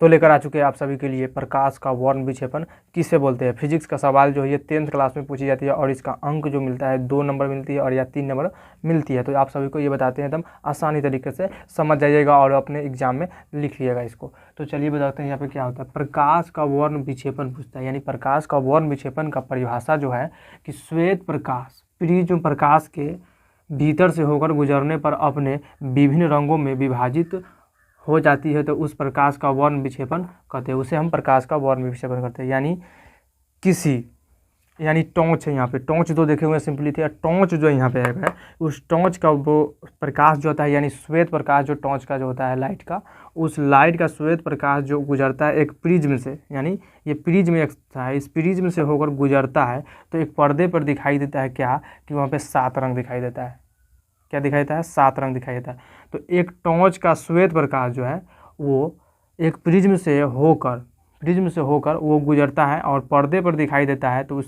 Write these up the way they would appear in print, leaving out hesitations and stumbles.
तो लेकर आ चुके हैं आप सभी के लिए प्रकाश का वर्ण विक्षेपण किसे बोलते हैं। फिजिक्स का सवाल जो है ये 10th क्लास में पूछी जाती है और इसका अंक जो मिलता है 2 नंबर मिलती है और या 3 नंबर मिलती है। तो आप सभी को ये बताते हैं एकदम आसानी तरीके से समझ जाइएगा और अपने एग्जाम में लिख लिएगा इसको। तो चलिए बताते हैं यहाँ पे क्या होता है। प्रकाश का वर्ण विक्षेपण पूछता है, यानी प्रकाश का वर्ण विक्षेपण का परिभाषा जो है कि श्वेत प्रकाश प्रिज्म प्रकाश के भीतर से होकर गुजरने पर अपने विभिन्न रंगों में विभाजित हो जाती है तो उस प्रकाश का वर्ण विक्षेपण कहते हैं, उसे हम प्रकाश का वर्ण विक्षेपण करते हैं। यानी टॉर्च है, यहाँ पे टॉर्च दो देखे हुए सिंपली थे, टॉर्च जो यहाँ पे है उस टॉर्च का वो प्रकाश जो होता है यानी श्वेत प्रकाश जो टॉर्च का जो होता है लाइट का, उस लाइट का श्वेत प्रकाश जो गुजरता है एक प्रिज्म से, यानी ये प्रिज्म एक है, इस प्रिज्म से होकर गुजरता है तो एक पर्दे पर दिखाई देता है क्या कि वहाँ पे 7 रंग दिखाई देता है। क्या दिखाई देता है? 7 रंग दिखाई देता है। तो एक टॉर्च का श्वेत प्रकाश जो है वो एक प्रिज्म से होकर वो गुजरता है और पर्दे पर दिखाई देता है, तो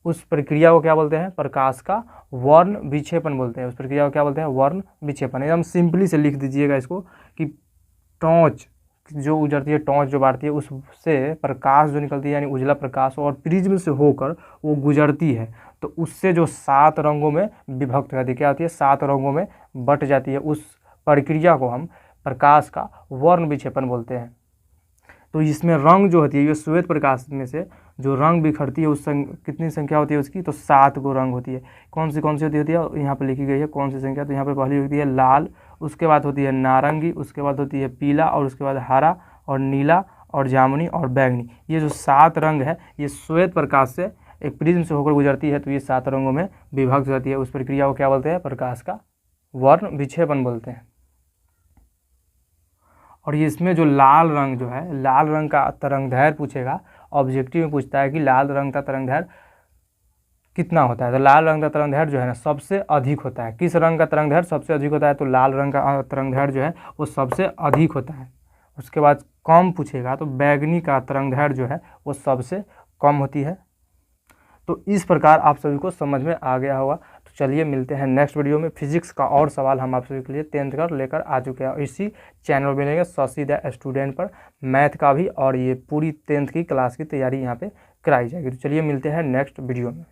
उस प्रक्रिया को क्या बोलते हैं? प्रकाश का वर्ण विक्षेपण बोलते हैं। उस प्रक्रिया को क्या बोलते हैं? वर्ण विक्षेपण। एकदम सिंपली से लिख दीजिएगा इसको कि टॉर्च जो गुजरती है, टॉर्च जो बारती है, उससे प्रकाश जो निकलती है यानी उजला प्रकाश और प्रिज्म से होकर वो गुजरती है तो उससे जो 7 रंगों में विभक्त करती है, क्या होती है? 7 रंगों में बट जाती है। उस प्रक्रिया को हम प्रकाश का वर्ण विक्षेपण बोलते हैं। तो इसमें रंग जो होती है, ये श्वेत प्रकाश में से जो रंग बिखरती है कितनी संख्या होती है उसकी? तो 7 गो रंग होती है। कौन सी होती है? यहाँ पर लिखी गई है कौन सी संख्या। तो यहाँ पर पहली होती है लाल, उसके बाद होती है नारंगी, उसके बाद होती है पीला और उसके बाद हरा और नीला और जामुनी और बैंगनी। ये जो 7 रंग है ये श्वेत प्रकाश से एक प्रिज्म से होकर गुजरती है तो ये 7 रंगों में विभक्त होती है। उस प्रक्रिया को क्या बोलते हैं? प्रकाश का वर्ण विक्षेपण बोलते हैं। और ये इसमें जो लाल रंग जो है, लाल रंग का तरंगदैर्घ्य पूछेगा, ऑब्जेक्टिव में पूछता है कि लाल रंग का तरंगदैर्घ्य कितना होता है। तो लाल रंग का तरंगदैर्घ्य जो है ना सबसे अधिक होता है। किस रंग का तरंगदैर्घ्य सबसे अधिक होता है? तो लाल रंग का तरंगदैर्घ्य जो है वो सबसे अधिक होता है। उसके बाद कम पूछेगा तो बैंगनी का तरंगदैर्घ्य जो है वो सबसे कम होती है। तो इस प्रकार आप सभी को समझ में आ गया होगा। तो चलिए मिलते हैं नेक्स्ट वीडियो में। फिजिक्स का और सवाल हम आप सभी के लिए 10th का लेकर आ चुके हैं। इसी चैनल पर मिलेंगे शशि द स्टूडेंट पर मैथ का भी और ये पूरी 10th की क्लास की तैयारी यहाँ पे कराई जाएगी। तो चलिए मिलते हैं नेक्स्ट वीडियो में।